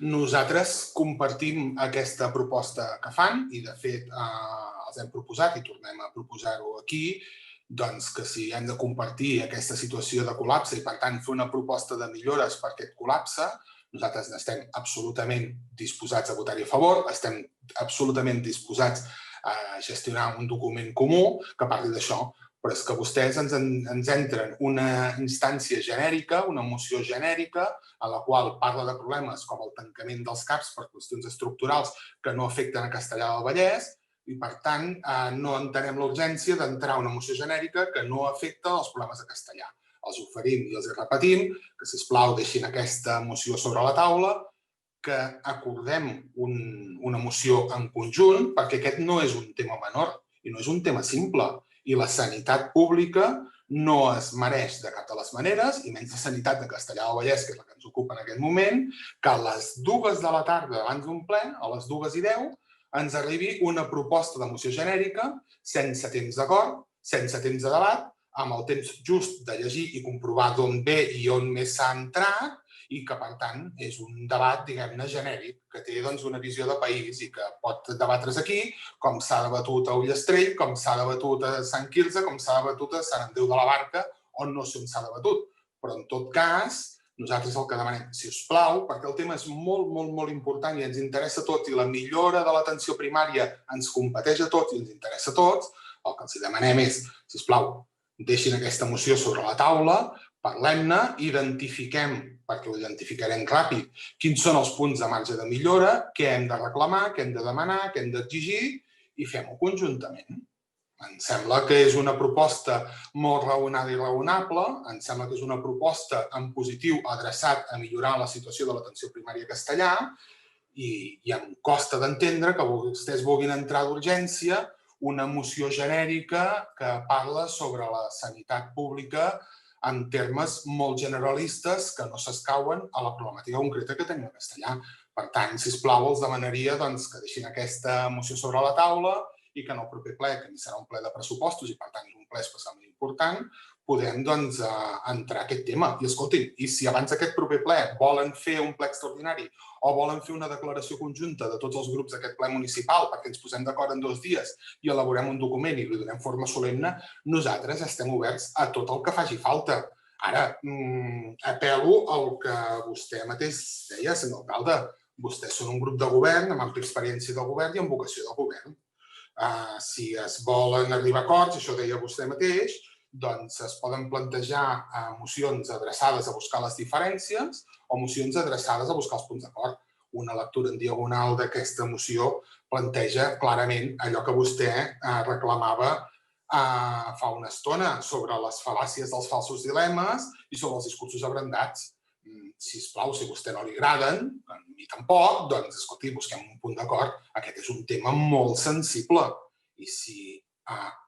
Nosaltres compartim aquesta proposta que fan i, de fet, els hem proposat i tornem a proposar-ho aquí, doncs que si hem de compartir aquesta situació de col·lapse i, per tant, fer una proposta de millores per aquest col·lapse, nosaltres estem absolutament disposats a votar-hi a favor, estem absolutament disposats a gestionar un document comú que parli d'això, però és que vostès ens entren una instància genèrica, una moció genèrica, a la qual parla de problemes com el tancament dels CAPs per qüestions estructurals que no afecten a Castellar del Vallès i, per tant, no entenem la urgència d'entrar una moció genèrica que no afecta els problemes de Castellar. Els oferim i els repetim que, sisplau, deixin aquesta moció sobre la taula, que acordem una moció en conjunt, perquè aquest no és un tema menor i no és un tema simple. I la sanitat pública no es mereix de cap de les maneres, i menys la sanitat de Castellar del Vallès, que és la que ens ocupa en aquest moment, que a les 2 de la tarda abans d'un ple, a les 2:10, ens arribi una proposta de moció genèrica sense temps d'acord, sense temps de debat, amb el temps just de llegir i comprovar d'on ve i on més s'ha entrat, i que, per tant, és un debat, diguem-ne, genèric, que té una visió de país i que pot debatre's aquí com s'ha debatut a Ullastrell, com s'ha debatut a Sant Quirze, com s'ha debatut a Sant Andreu de la Barca, on no sé on s'ha debatut. Però, en tot cas, nosaltres el que demanem, si us plau, perquè el tema és molt, molt, molt important i ens interessa a tots, i la millora de l'atenció primària ens competeix a tots i ens interessa a tots, el que els demanem és, si us plau, deixin aquesta moció sobre la taula, parlem-ne, identifiquem, perquè ho identificarem ràpid, quins són els punts de marge de millora, què hem de reclamar, què hem de demanar, què hem d'exigir, i fem-ho conjuntament. Em sembla que és una proposta molt raonada i raonable, em sembla que és una proposta en positiu adreçat a millorar la situació de l'atenció primària a Castellar, i em costa d'entendre que vostès vulguin entrar d'urgència una moció genèrica que parla sobre la sanitat pública en termes molt generalistes que no s'escauen a la problemàtica concreta que tenim a Castellar. Per tant, sisplau, els demanaria que deixin aquesta moció sobre la taula i que en el proper ple, que serà un ple de pressupostos i, per tant, és un ple especialment important, podem entrar a aquest tema. I, escoltin, i si abans d'aquest proper ple volen fer un ple extraordinari o volen fer una declaració conjunta de tots els grups d'aquest ple municipal perquè ens posem d'acord en 2 dies i elaborem un document i li donem forma solemne, nosaltres estem oberts a tot el que faci falta. Ara, apel·lo al que vostè mateix deia, senyor alcalde. Vostès són un grup de govern amb àmplia experiència de govern i amb vocació de govern. Si es volen arribar a acords, això deia vostè mateix, doncs es poden plantejar mocions adreçades a buscar les diferències o mocions adreçades a buscar els punts d'acord. Una lectura en diagonal d'aquesta moció planteja clarament allò que vostè reclamava fa una estona sobre les fal·làcies dels falsos dilemes i sobre els discursos abrandats. Sisplau, si a vostè no li agraden, a mi tampoc, doncs, escolti, busquem un punt d'acord. Aquest és un tema molt sensible i si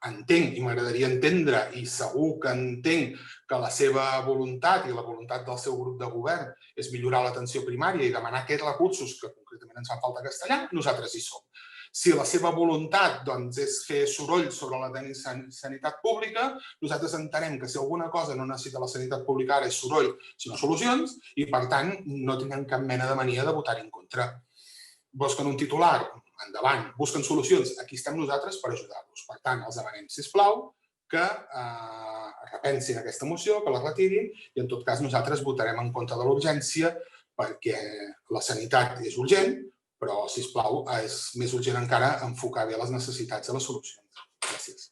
entenc i m'agradaria entendre i segur que entenc que la seva voluntat i la voluntat del seu grup de govern és millorar l'atenció primària i demanar aquests recursos que concretament ens fan falta a Castellar, nosaltres hi som. Si la seva voluntat és fer soroll sobre la sanitat pública, nosaltres entenem que si alguna cosa no necessita la sanitat pública ara és soroll, sinó solucions, i per tant no tenen cap mena de mania de votar-hi en contra. Busquen un titular, endavant. Busquen solucions, aquí estem nosaltres per ajudar-los. Per tant, els demanem, sisplau, que repensin aquesta moció, que la retirin, i en tot cas nosaltres votarem en contra de l'urgència perquè la sanitat és urgent, però, sisplau, és més urgent encara enfocar bé les necessitats i les solucions. Gràcies.